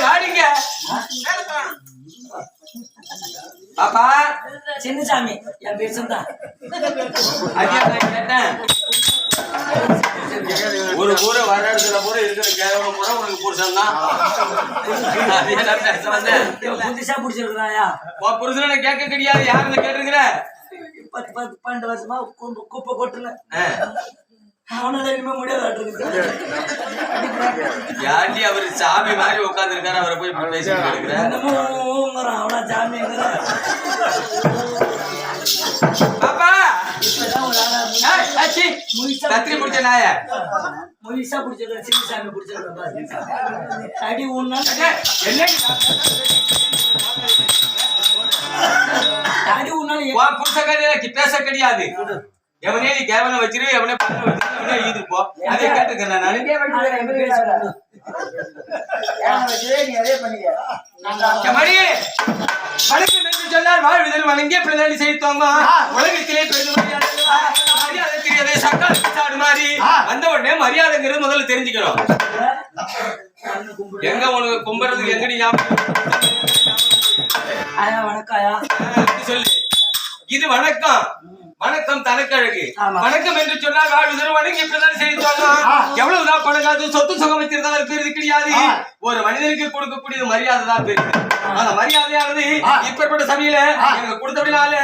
வாடிங்க பாப்பா. சின்னசாமி என் பேர் தான். கேட்டேன் ஒரு பூரை வர இடத்துல பூரா இருக்கிற கேவலம் பூரா உனக்கு புருஷன் தான். புதுசா பிடிச்சிருக்கிறாயா? புருஷனை கேட்க கிடையாது. யாருன்னு கேட்டுருக்கிற? 10-12 வருஷமா குப்பை கொட்டுன அவனால இனிமே முடியாது. யாண்டி அவரு சாமி மாதிரி உட்கார்ந்து இருக்காரு. அவரை போய் பேசிட்டு இருக்கிறேன். அவனா சாமி பாப்பா கத்திரி பிடிச்ச நாய முழுசா பிடிச்சிருக்க. சின்னசாமி பிடிச்சிருக்க. அடி ஒண்ணா அடி ஒண்ணா புருஷ கடையில பேச கிடையாது. எவனே நீ கேவலம் வச்சிரு, எவனே பண்ண வச்சிரு, இது போ. அதே கேட்டுக்கிறேன் நானு. வணக்கம் என்று சொன்னால் வாழ்விதல் வணங்கிய பிரதானி செய்தோமா உலகத்திலே மரியாதை தெரியாத சக்கால் சாடு மாதிரி வந்த உடனே மரியாதைங்கிறது முதல்ல தெரிஞ்சுக்கணும். எங்க உனக்கு கும்புறதுக்கு எங்கடி ஞாபகம் சொல்லு. இது வணக்கம். வணக்கம் தனக்கழகு. வணக்கம் என்று சொன்னால் வாழ்விதல் வணங்கி பிரதானி செய்தோமா எவ்வளவுதான் பணங்காது சொத்து சுகம் வச்சிருந்தாலும் பெருது கிடையாது. ஒரு மனிதனுக்கு கொடுக்கக்கூடிய மரியாதை தான் பெருது. அந்த மரியாதையானது இப்பேற்பட்ட சபையில எனக்கு கொடுத்தபடினால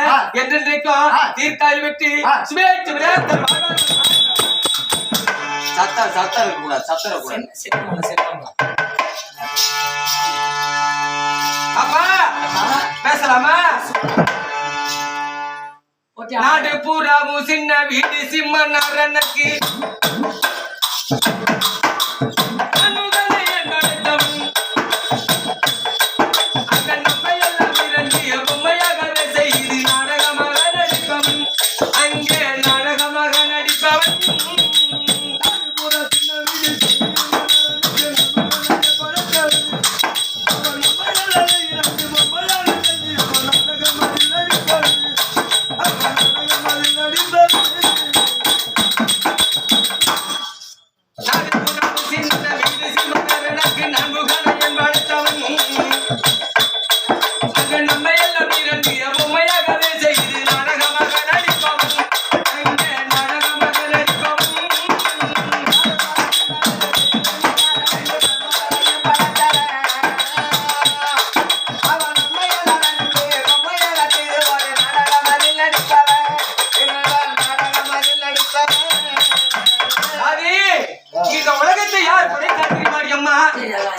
என்றென்றைக்கும் தீர்க்காய் வெற்றி சுமேற்று சத்தம் சத்தம் இருக்கக்கூடாது. சத்தம் இருக்கக்கூடாது. அப்பா பேசலாமா? நாடு பூராவும் சின்ன வீடு சிம்ம நாரனுக்கு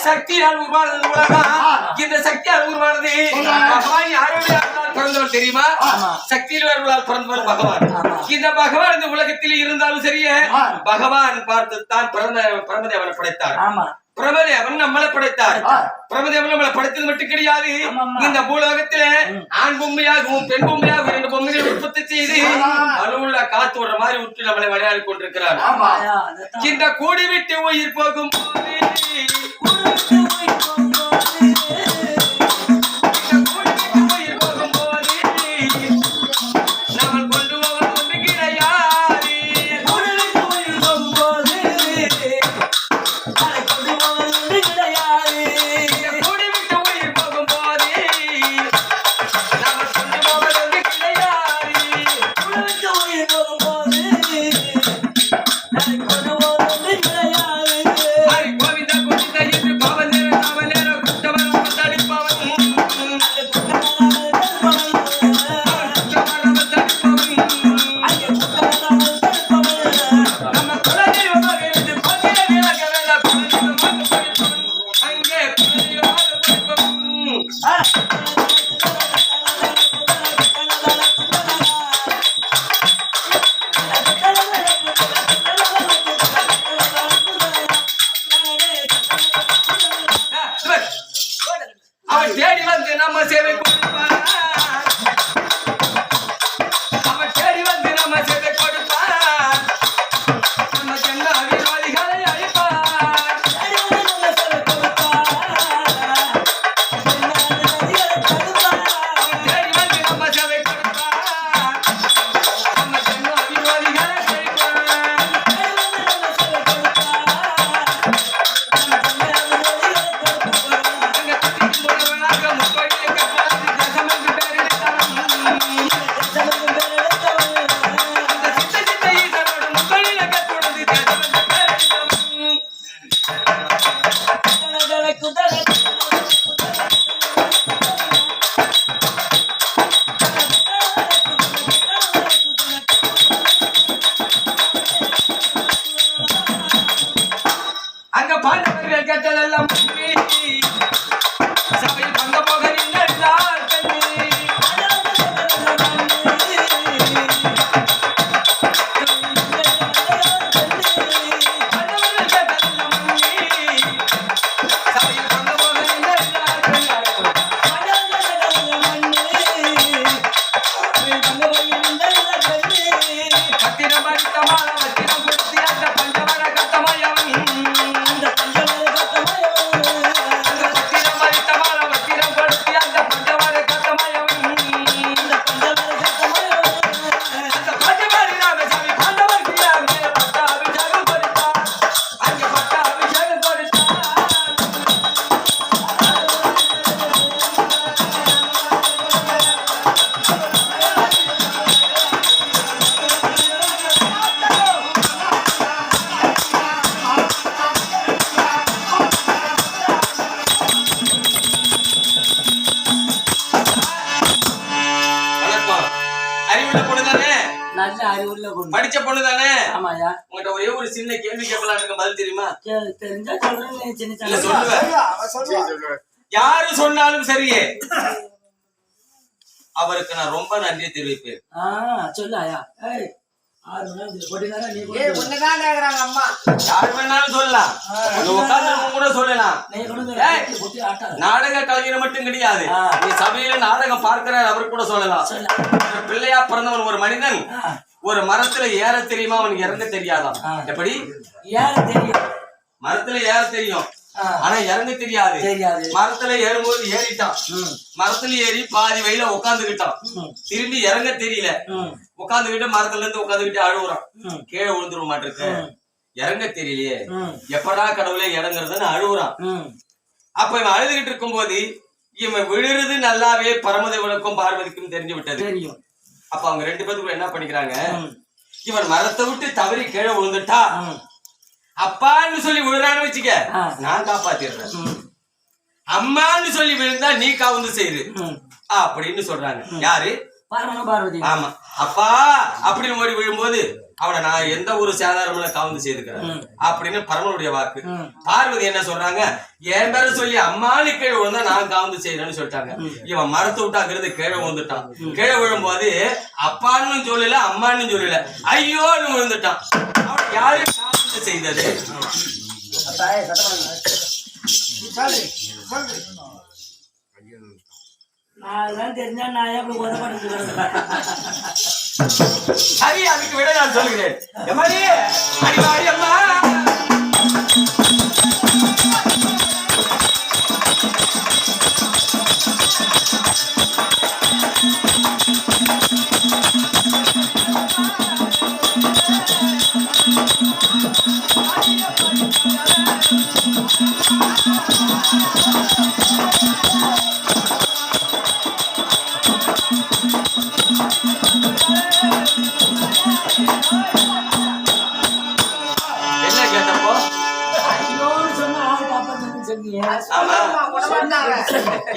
சக்தியால் உருவானது உலகம். இந்த சக்தியால் உருவானது பகவான் யாருடைய பிறந்தவர் தெரியுமா? சக்தியில் வருவதால் பிறந்தவர் பகவான். இந்த பகவான் இந்த உலகத்தில் இருந்தாலும் சரியே பகவான் பார்த்துத்தான் பிரமதேவனை படைத்தார். பிரமதேவன் நம்மளை படைத்தார். பிரமதேவன் நம்மளை படைத்தது மட்டும் கிடையாது. இந்த பூலோகத்திலே ஆண் பொம்மையாகவும் பெண் பொம்மையாகவும் 2 பொம்மைகளை உற்பத்தி செய்து அலுவல காத்து விடுற மாதிரி விட்டு நம்மளை விளையாடி கொண்டிருக்கிறார். இந்த கூடி விட்டு உயிர் போகும் கோவிந்த கோவிந்த என்று பாவ நேர சொன்னதெல்லாம் கேட்டதெல்லாம் சபையில் பங்க போக நின்றாள் கண்ணி படிச்ச பொண்ணு தானே? ஆமாயா. உங்ககிட்ட ஒரே ஒரு சின்ன கேள்வி கேட்கலாம் இருக்க, பதில் தெரியுமா? தெரிஞ்சா சொல்றேன். சின்ன சொல்லுவேன். யாரு சொன்னாலும் சரியே, அவருக்கு நான் ரொம்ப நன்றி தெரிவிப்பேன். சொல்லாயா? யாரு வேணாலும் சொல்லலாம், கூட சொல்லலாம். நாடக கலைஞர் மட்டும் கிடையாது, நீ சபையில நாடகம் பார்க்கிறார் அவர் கூட சொல்லலாம். பிள்ளையா பிறந்தவன் ஒரு மனிதன் ஒரு மரத்துல ஏற தெரியுமா, அவனுக்கு இறங்க தெரியாதான். எப்படி ஏற தெரியும்? மரத்துல ஏற தெரியும், ஆனா இறங்க தெரியாது. மரத்துல ஏறும்போது ஏறிட்டான், மரத்துல ஏறி பாதி வயல உட்காந்துக்கிட்டான், திரும்பி இறங்க தெரியல, உட்காந்துக்கிட்டு மரத்துல இருந்து உட்காந்துக்கிட்டு அழுகுறான். கீழே விழுந்துருவ மாட்டிருக்கு, இறங்க தெரியலையே, எப்படா கடவுளே இறங்குறதுன்னு அழுகுறான். அப்ப இவன் அழுதுகிட்டு இருக்கும் போது இவன் விழுறது நல்லாவே பரமதேவனுக்கும் பார்வதிக்கும் தெரிஞ்சு விட்டது. அப்ப அவங்க ரெண்டு பேத்துக்குள்ள என்ன பண்ணிக்கிறாங்க, இவன் மரத்தை விட்டு தவறி கீழே விழுந்துட்டா அப்பான்னு சொல்லி விழுறான்னு வச்சுக்க, நான் காப்பாத்திடுறேன். அம்மான்னு சொல்லி விழுந்தா நீ காவந்து செய்யுது அப்படின்னு சொல்றாங்க. யாரு? பார்வதி. ஆமா, அப்பா அப்படின்னு ஓடி விழும்போது அவனை நான் எந்த ஒரு சாதாரண காவந்து செய்துக்கிறேன் அப்படின்னு பரமனுடைய வாக்கு. பார்வதி என்ன சொல்றாங்க, என் பேர சொல்லி அம்மானு கீழே விழுந்தா நான் காவந்து செய்யறேன்னு சொல்லிட்டாங்க. இவன் மரத்தை விட்டாங்கிறது கீழே விழுந்துட்டான். கீழே விழும்போது அப்பான்னு சொல்லல அம்மான்னு சொல்லல, ஐயோன்னு விழுந்துட்டான். அவன் யாரு காவந்து செய்தது? நான் தெரிஞ்சா நான் எப்படி உதவ சரி, அதுக்கு விட நான் சொல்லுகிறேன். அடிவாடி அம்மா,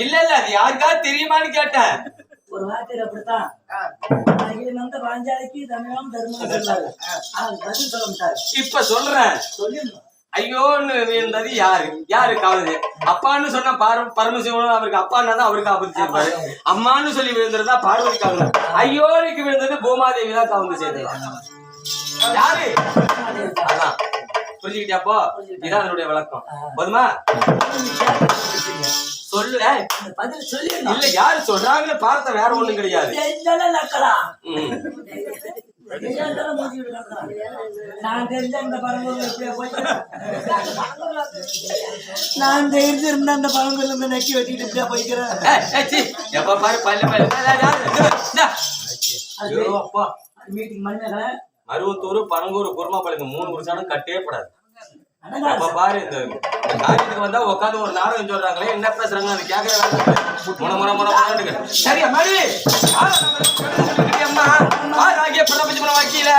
இல்ல இல்ல அது யாருக்காவது தெரியுமான்னு கேட்டேன். ஒரு வார்த்தையில அப்படித்தான் வந்த பாஞ்சாலிக்கு தமிழம் தர்மம் சொல்லாரு, பதில் சொல்ல மாட்டாரு. இப்ப சொல்றேன், ஐயோன்னு இருந்தது யாரு? யாரு காவது? அப்பான்னு சொன்னா பரமசிவன் அவருக்கு அப்பான்னா தான் அவருக்கு ஆபத்து செய்வாரு. அம்மான்னு சொல்லி விழுந்ததுதான் பார்வதி காவல். ஐயோனுக்கு விழுந்தது பூமாதேவி தான் காவந்து செய்தது. யாரு? அதான் புரிஞ்சுக்கிட்டியாப்போ? இதான் அதனுடைய விளக்கம். போதுமா? சொல்லு. பதில் சொல்லி இல்ல யாரு சொல்றாங்கன்னு பார்த்த வேற ஒண்ணும் கிடையாது. நான் தெரிஞ்ச இந்த பழங்கூர்ல எப்படியா போயிட்டு நான் தெரிஞ்சிருந்தா அந்த பழங்கூர்ல இருந்து நக்கி வெட்டிட்டு இப்படியா போய்க்கிறேன். எப்ப பாரு பல்லு பல்லு மீட்டிங் மணிமேகலை மருவத்தூர் பனங்கூர் குருமாப்பாளையம் 3 குடிச்சாலும் கட்டே படாது. அப்ப பாரு இந்த காரியத்துக்கு வந்தா உட்காந்து ஒரு நாடகம் சொல்றாங்களே, என்ன பேசுறாங்க அது கேக்குற. சரி அம்மாடி அம்மா ஆகிய பிரபஞ்ச வாக்கியில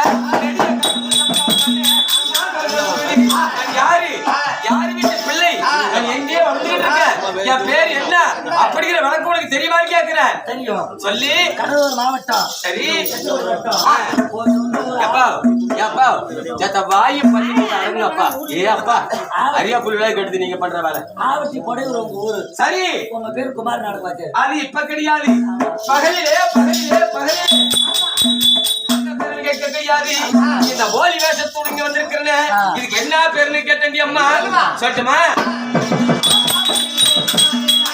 யாரு யாரு வீட்டு பிள்ளை, நான் எங்கேயோ வந்துட்டு இருக்கேன், என் பேர் என்ன அப்படிங்கிற விளக்கம் உனக்கு தெரியுமா கேக்குறேன். இருக்கிறேன் தெரியும். சொல்லி கடலூர் மாவட்டம் சரி திருச்செந்தூர் வட்டம். ஆ. ஒரு சொந்த ஊர் அப்பா ஏப்பா ஜத்த வாயு பண்ணி அடங்குங்கப்பா ஏ அப்பா அரியா புள்ளியா கெடுத்து நீங்க பண்ற வேலை ஆவட்டி கொடையூர் உங்க ஊரு. சரி உங்க பேர் குமார் நாடு பாத்து. அது இப்ப கிடையாது பகலிலே பகலிலே பகலிலே அந்த பேரு கேட்க கிடையாது இந்த போலி வேஷத்தோடு இங்க வந்திருக்கிறேன் இதுக்கு என்ன பேருன்னு கேட்டேன் அம்மா சொல்லட்டுமா